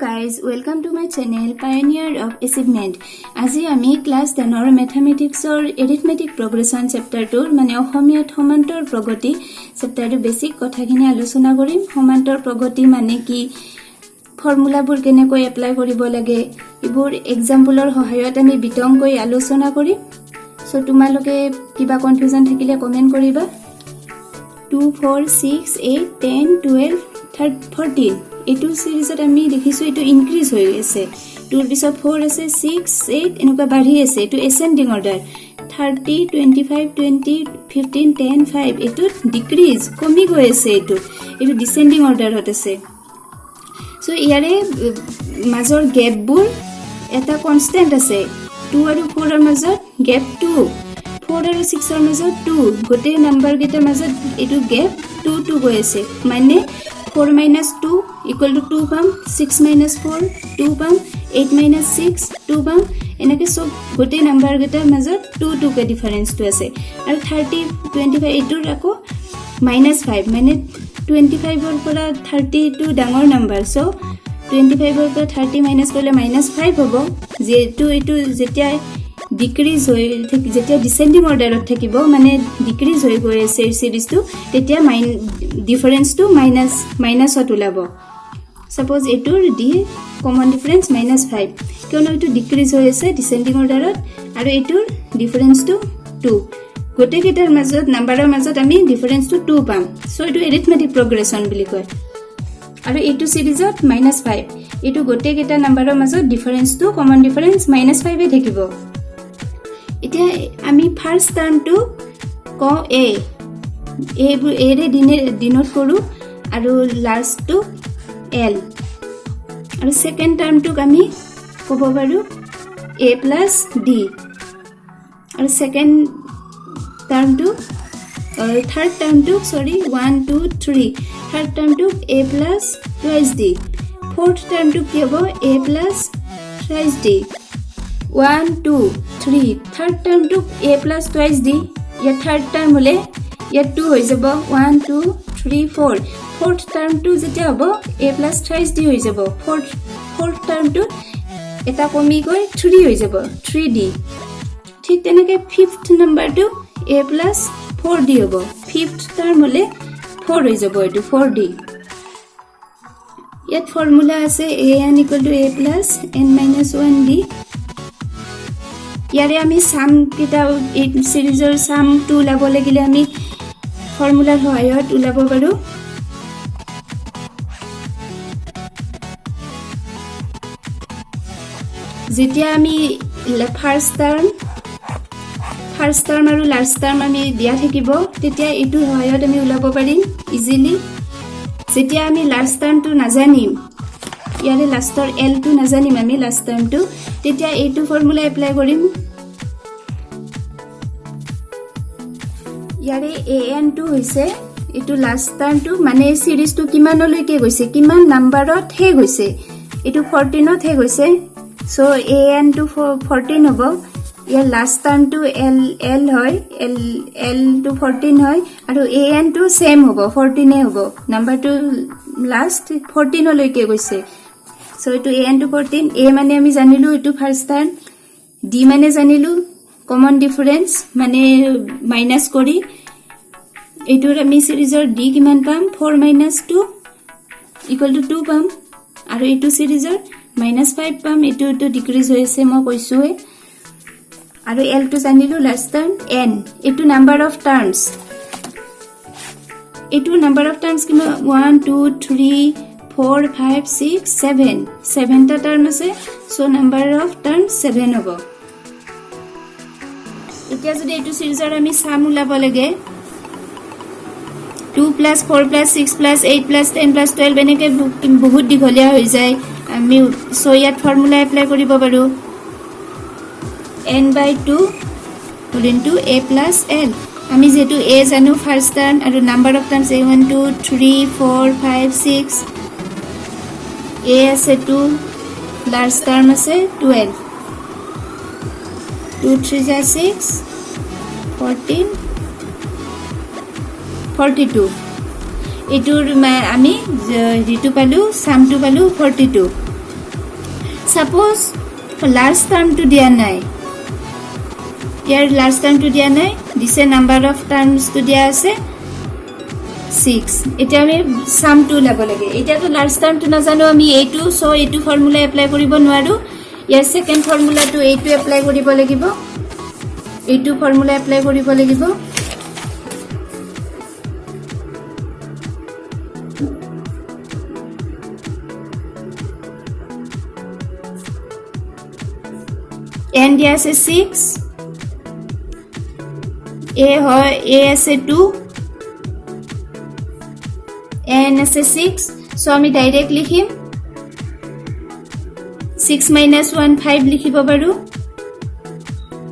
guys, welcome to my channel Pioneer of Achievement. আজি আমি class 10 ৰ ম্যাথমেটিক্সৰ arithmetic progression chapter 2 মানে অসমীয়াত সমান্তৰ প্ৰগতি চেপ্টাৰটো বেসিক কথাখিনি আলোচনা কৰিম। সমান্তৰ প্ৰগতি মানে কি, ফৰ্মুলাবোৰ কেনেকৈ এপ্লাই কৰিব লাগে, ইবোৰ এক্সাম্পলৰ সহায়ত আমি বিতংকৈ আলোচনা কৰিম। সো তোমালোকে কিবা কনফিউজন থাকিলে কমেন্ট কৰিবা। 2 4 6 8 10 12 14 এটো সিরিজত আমি দেখিছো এটো ইনক্রিজ হৈ আছে। 2 পিছত 4 আছে, 6 8 এনেকুৱা বাঢ়ি আছে। এটো এসেন্ডিং অৰ্ডাৰ। 30 25 20 15 10 5 এটো ডিক্ৰিজ কমি গৈ আছে। এটো ডিসেন্ডিং অৰ্ডাৰত আছে। সো ইয়াৰে মাজৰ গ্যাপবোৰ এটা কনস্ট্যান্ট আছে। 2 আৰু 4 ৰ মাজত গ্যাপ 2, 4 আৰু 6 ৰ মাজত 2, গোটেই নাম্বাৰ কেইটাৰ মাজত এটো গ্যাপ 2 2 গৈ আছে। মানে 4 minus 2 equal to 2 পাম, 6 minus 4 2 পাম, 8 minus 6 2 পাম। এনেকে সব গোটেই নাম্বাৰ কেইটাৰ মাজত 2 2 কে ডিফাৰেন্সটো আছে। আৰু 30 25 এটোৰ আকৌ -5 মানে 25 ৰ পৰা 30 টো ডাঙৰ নাম্বাৰ। সো 25 ৰ পৰা 30 মাইনাস কৰিলে -5 হ'ব। যেটো এটো যেতিয়া ডিক্ৰিজ হৈ যেতিয়া ডিসেন্ডিং অৰ্ডাৰত থাকিব মানে ডিক্ৰিজ হৈ গৈ আছে সিৰিজটো, তেতিয়া ডিফাৰেন্সটো মাইনাসত ওলাব। সাপোজ এটোৰ ডি কমন ডিফাৰেন্স -5, কিয়নো এটো ডিক্ৰিজ হৈ আছে ডিসেন্ডিং অৰ্ডাৰত আৰু এটোৰ ডিফাৰেন্সটো 2। গোটেই কেইটাৰ মাজত নাম্বাৰৰ মাজত আমি ডিফাৰেন্সটো 2 পাম। সো এটো এৰিথমেটিক প্ৰগ্ৰেছন বুলি কয়। আৰু এটো সিৰিজত -5, এটো গোটেই কেইটা নাম্বাৰৰ মাজত ডিফাৰেন্সটো কমন ডিফাৰেন্স -5 এ থাকিব। এতিয়া আমি ফাৰ্স্ট টাৰ্মটো ক এ এৰে ডিনোট কৰো আৰু লাস্টটো এল। আৰু সেকেন্ড টাৰ্মটোক আমি ক'ব পাৰো a plus d। আৰু সেকেন্ড টার্মটো থার্ড টার্মটো 1 2 3, থার্ড টার্মটো a plus twice d। Fourth টার্মটো কি হ'ব a plus thrice d। 1 2 3, third টার্মটো a plus twice d। ইয়াৰ থাৰ্ড টাৰ্ম হলে ইয়াৰ 2 হৈ যাব 1 2 3 4। ফোর্থ টার্মটো যেতিয়া হ'ব a plus thrice d হৈ যাব। ফোর্থ টার্মটো এটা কমি গৈ 3 হৈ যাব 3d। ঠিক তেনেকৈ ফিফথ নাম্বাৰটো a plus 4d হ'ব। ফিফথ টাৰ্ম হলে 4 হৈ যাব, এটো 4d। ইয়াত ফৰ্মুলা আছে an equal to a plus n minus 1d। ইয়াৰে আমি সাম কেইটা এই সিৰিজৰ সামটো ওলাব লাগিলে আমি ফৰ্মুলাৰ সহায়ত ওলাব পাৰো। যেতিয়া আমি ফাৰ্স্ট টাৰ্ম আৰু লাস্ট টাৰ্ম আমি দিয়া থাকিব, তেতিয়া এইটো সহায়ত আমি ওলাব পাৰিম ইজিলি। যেতিয়া আমি লাস্ট টাৰ্মটো নাজানিম, ইয়াৰে লাস্টৰ এল টো নাজানিম আমি লাস্ট টাৰ্মটো, তেতিয়া এইটো ফৰ্মুলা এপ্লাই কৰিম। ইয়াৰে an টো হৈছে এইটো লাস্ট টাৰ্মটো মানে সিৰিজটো কিমানলৈকে গৈছে, কিমান নাম্বাৰত হে গৈছে। এইটো 14ত হে গৈছে। সো an টো 14 হ'ব। ইয়াৰ লাস্ট টাৰ্মটো l হয়, l টো 14 হয় আৰু an টো সেম হ'ব 14 হ'ব। নাম্বাৰটো লাস্ট 14 লৈকে গৈছে। সো এটো an টো 14। a মানে আমি জানিলো এটো ফার্স্ট টার্ম, d মানে জানিলো কমন ডিফারেন্স মানে মাইনাস কৰি। এটোৰ আমি সিৰিজৰ d কিমান পাম 4 - 2 = 2 পাম। আৰু এটো সিৰিজৰ -5 পাম। এটো ডিক্ৰিজ হৈ আছে মই কৈছোৱে। আৰু l টো জানিলো লাস্ট টাৰ্ম n। এটো নাম্বাৰ অফ টাৰ্মস। এটো নাম্বাৰ অফ টার্মস কিমান 1 2 3 4 5 6 7 7টা টার্ম আছে। সো নাম্বাৰ অফ টাৰ্মস 7 হ'ব। এতিয়া যদি এটো সিৰিজৰ আমি সাম ওলাব লাগে 2 plus 4 plus 6 plus 8 plus 10 plus 12 এনেকে বহুত দীঘলীয়া হৈ যায়। আমি সো ইয়াত ফৰ্মুলা এপ্লাই কৰিব পাৰো n/2 into a plus l। আমি যেটো a জানো ফার্স্ট টার্ম আৰু নাম্বাৰ অফ টার্মস 1 2 3 4 5 6, a আছে 2, লাস্ট টার্ম আছে 12, 2 3 6 14 42। এটোৰ আমি যেটো পালো সামটো পালো 42। সাপোজ লাৰ্জ টাৰ্মটো দিয়া নাই, ইয়াৰ লাৰ্জ টাৰ্মটো দিয়া নাই, দিছে নাম্বাৰ অফ টাৰ্মছটো দিয়া আছে 6. এতিয়া আমি সামটো ওলাব লাগে। এতিয়াতো লাৰ্জ টাৰ্মটো নাজানো আমি এইটো, চ' এইটো ফৰ্মুলা এপ্লাই কৰিব নোৱাৰো। ইয়াৰ সেকেন্ড ফৰ্মুলাটো এইটো এপ্লাই কৰিব লাগিব, এইটো ফৰ্মুলা এপ্লাই কৰিব লাগিব। n দিয়া আছে 6, a হয় a আছে 2, n আছে 6, সো আমি ডাইরেক্ট লিখিম 6 - 1 5 লিখিব পাৰো।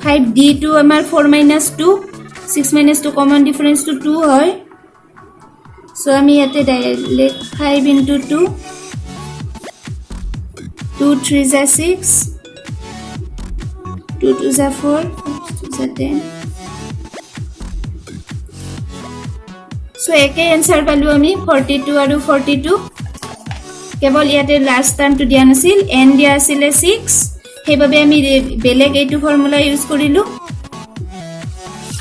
5 d2 আমাৰ 4 - 2, 6 - 2 কমন ডিফারেন্স টু 2 হয়, সো আমি ইয়াতে ডাইরেক্ট 5 * 2, 2 3 * 6, 2 2 * 4, 2 * 10, সো একে এনসার পালো আমি 42 আৰু 42। কেৱল ইয়াতে লাস্ট টার্মটো দিয়া নাছিল, n দিয়া আছিল 6, সেইভাবে আমি বেলেগ এইটো ফর্মুলা ইউজ কৰিলো,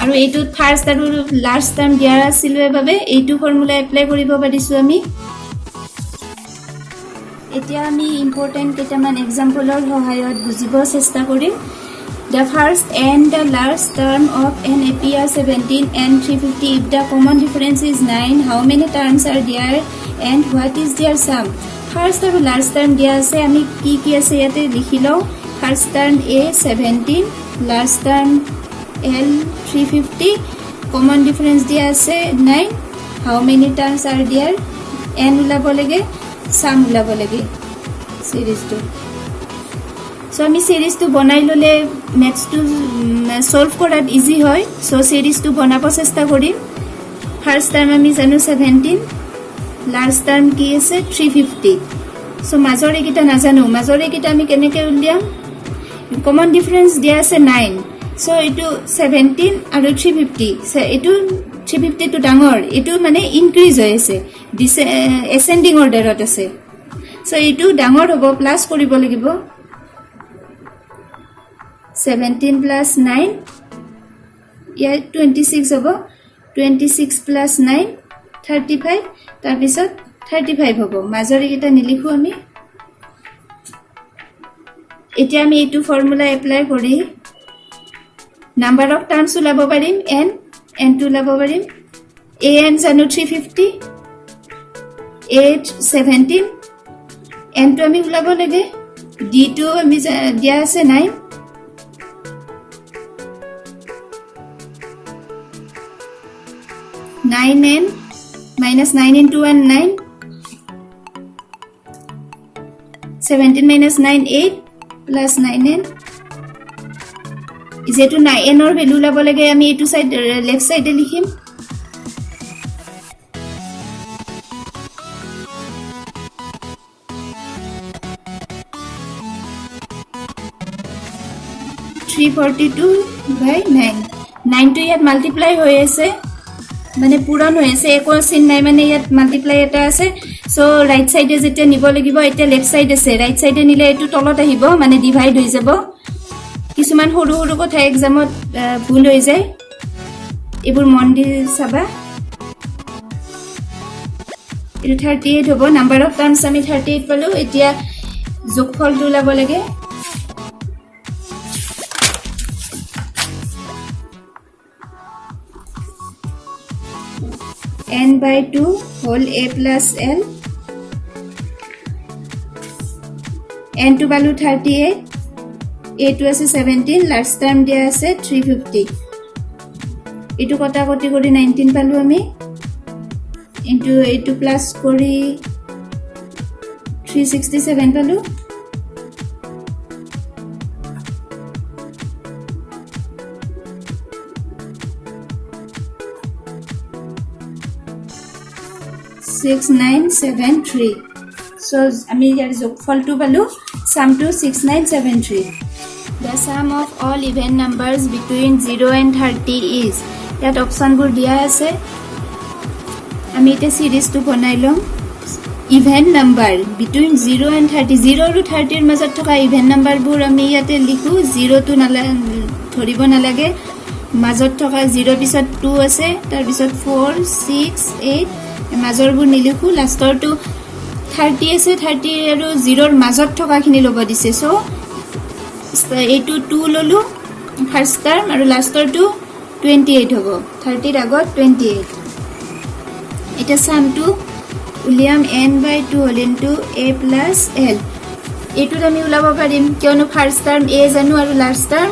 আৰু এইটো ফাৰ্স্ট আৰু লাস্ট টাৰ্ম দিয়া আছিল বাবে এইটো ফৰ্মুলা এপ্লাই কৰিব পাৰিছো আমি। এতিয়া আমি ইম্পৰ্টেন্ট কেইটামান এক্সাম্পলৰ সহায়ত বুজিব চেষ্টা কৰিম। The first and the last term of an APR 17 and 350, if the common difference is 9, how many terms are there and what is their sum? First and last term dia ase, ami ki ase yate likhi lao. First term A 17, last term L 350, common difference dia ase 9, how many terms are there, n ulabo lage, sum ulabo lage series to. So আমি সিরিজটো বনাই ললে ম্যাথছটো solve কৰাত easy হয়, so সিৰিজটো বনাব চেষ্টা কৰিম। First term আমি জানো 17, লাস্ট টাৰ্ম কি আছে 350, সো মাজৰ এইকেইটা নাজানো, মাজৰ এইকেইটা আমি কেনেকৈ উলিয়াম? কমন ডিফাৰেন্স দিয়া আছে 9, সো এইটো 17 আৰু 350, এইটো 350 টো ডাঙৰ, এইটো মানে ইনক্ৰিজ হৈ আছে, এসেন্ডিং অৰ্ডাৰত আছে, সো এইটো ডাঙৰ হ'ব, প্লাস কৰিব লাগিব। 17 plus 9, yeah 26 hobo, 26 plus 9 35, tar pisot 35 hobo, majori kita nilikhu ami। etia ami etu formula apply kori number of terms ulabo parim, n to ulabo parim। an janu 350, a 17, n to ami ulabo lage, d2 ami dia ase 9, n minus 9 into 1 9, 17 minus 9 8 plus 9n is etu 9n or value labo lage, ami etu side left side e likhim। (342 by 9) 9 to yet multiply hoye ase, মানে পুরান হয়েছে, একো চিন নাই, মানে ইয়াত multiply এটা আছে, সো রাইট সাইডে যেটা নিব লাগিব, এটা লেফট সাইড আছে, রাইট সাইডে নিলে এটো তলত আহিব, মানে ডিভাইড হৈ যাব। কিছুমান সৰু সৰু কথা এক্সামত ভুল হৈ যায়, এবোৰ মন দি চাবা। এটো 38 হ'ব, নাম্বাৰ অফ টাৰ্মছ আমি 38 পালো। এতিয়া যোগফলটো ওলাব লাগে, n by 2 whole a plus l, n to value 38, a to ase 17, last term dia ase 350, etu kota koti kori 19 palu ami, into a to plus kori 367 palu, six 6973, so ami yar jogfal to palu, sum to 6973। the sum of all even numbers between 0 and 30 is, that option bur dia ase, ami ete series to banai lom even number between 0 and 30 0 আৰু 30 ৰ মাজত থকা even নাম্বাৰবোৰ আমি ইয়াতে লিখো 0 টো ধৰিব নালাগে মাজত থকা 0 পিছত 2 আছে তাৰ পিছত 4 6 8 মাজৰবোৰ নিলিখো লাষ্টৰটো 30 আছে 30 আৰু 0 ৰ মাজত থকাখিনি ল'ব দিছে সো এইটো 2 ললো ফাৰ্স্ট টাৰ্ম আৰু লাষ্টৰটো 28 হ'ব 30 ৰ আগত 28 এটা সামটো উলিয়াম n by 2 whole into a plus l এইটো আমি উলাব পাৰিম কিয়নো ফাৰ্স্ট টাৰ্ম a জানো আৰু লাষ্ট টাৰ্ম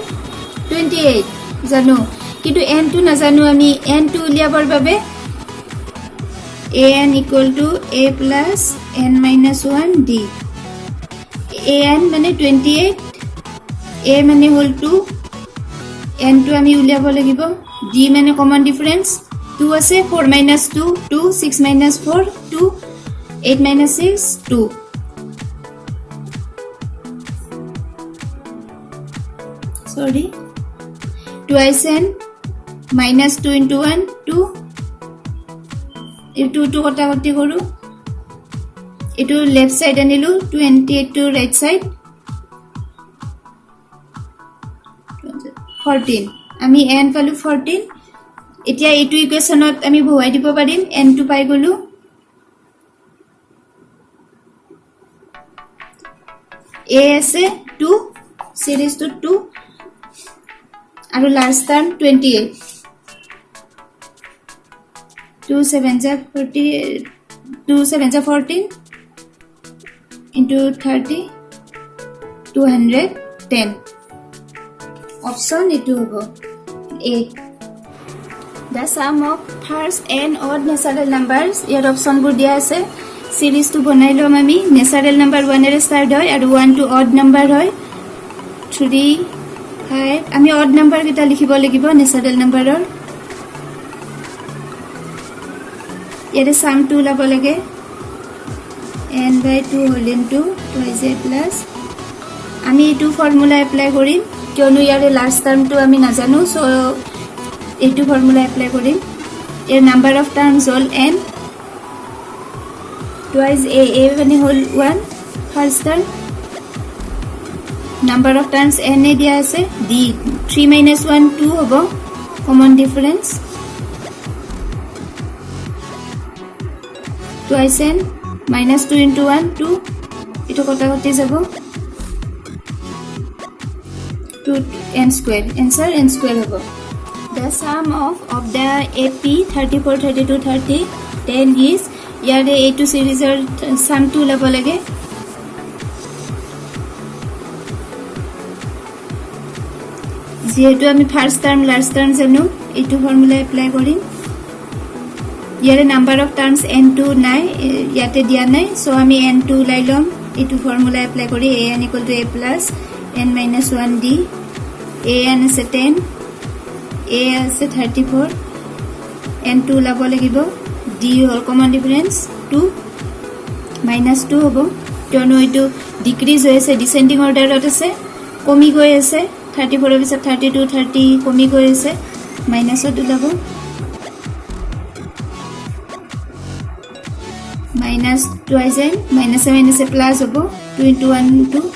28 জানো কিন্তু n টো নাজানো আমি n টো উলিয়াবৰ বাবে an equal to a plus n minus 1 d an মানে 28 a মানে হল 2 n টো আমি উলিয়াব লাগিব d মানে কমন ডিফাৰেন্স 2 আছে 4 minus 2 2 6 minus 4 2 8 minus 6 2 sorry twice n minus 2 into 1 2 itu 2 kota koti koru itu left side anilu 28 to right side 14 আমি n পালো 14 এতিয়া এইটো ইকুয়েশনত আমি বহুৱাই দিব পাৰিম n টো পাই গলো a আছে 2 series to 2 আৰু last term 28 2 7 40 2 7 14 into 30 210 option itu hobo a the sum of first and odd natural numbers your option bur dia ase series to banai lom ami natural number 1 er start hoy aru 1 to odd number hoy 3 5 ami odd number kita likhibo lagibo natural number or yere sum 2 labo lage n by 2 whole into twice a plus ami etu formula apply korim কিয়নো ইয়াৰে last টাৰ্মটো আমি নাজানো so এইটো formula apply কৰিম এৰ number of terms হল n twice a মানে হল 1 first term number of terms n এ দিয়া আছে d 3 minus 1 2 হ'ব common difference twice n minus 2 into 1 2 এটো কটা কটি যাব 2 n square answer n square hobo the sum of the ap 34 32 30 10 is yare a2 series er sum 2 labo lage যেহেতু আমি ফার্স্ট টার্ম লাস্ট টার্ম জানো এইটো formula apply কৰিম ইয়াৰে নাম্বার অফ টার্মস n2 নাই ইয়াতে দিয়া নাই সো আমি n2 লাই লম এইটো ফর্মুলা এপ্লাই কৰি an = a plus n minus 1 d an is 10 a is 34 n2 labo lagibo d hol common difference 2 minus 2 hobo kionu etu decrease hoise descending order ot ase komi goi ase 34 bisa 32 30 komi goi ase minus ot labo minus twice n minus a plus hobo 2 into 1 2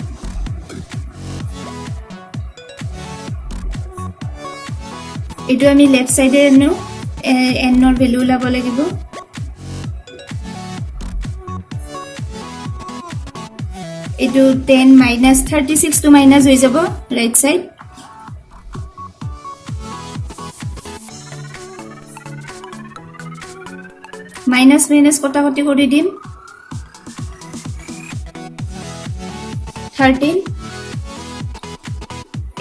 এটো আমি left সাইডে নো n নর value লাব লাগিব এটো 10 minus 36 to minus হৈ যাব right side minus minus কটা কটি কৰি দিম 13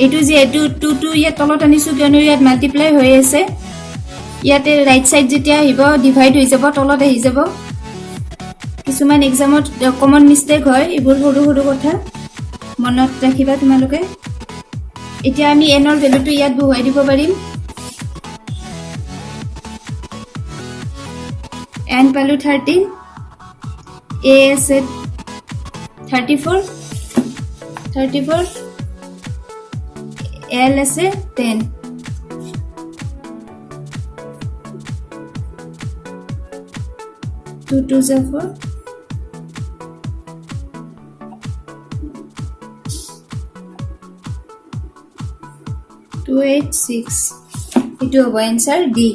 এটো যে এটো 2 2 ইয়া তলত আনিছো কিয়নো ইয়াত মাল্টিপ্লাই হৈ আছে ইয়াতে রাইট সাইড যেতিয়া আহিব ডিভাইড হৈ যাব তলত আহি যাব কিছুমান এক্সামত কমন মিস্টেক হয় এবোৰ সৰু সৰু কথা মনত ৰাখিবা তোমালোকে এতিয়া আমি n ৰ ভ্যালুটো ইয়াত বহুৱাই দিব পাৰিম n পালো 13 a আছে 34 L is 10 2 2 4 286 এটো হ'ব এনসার ডি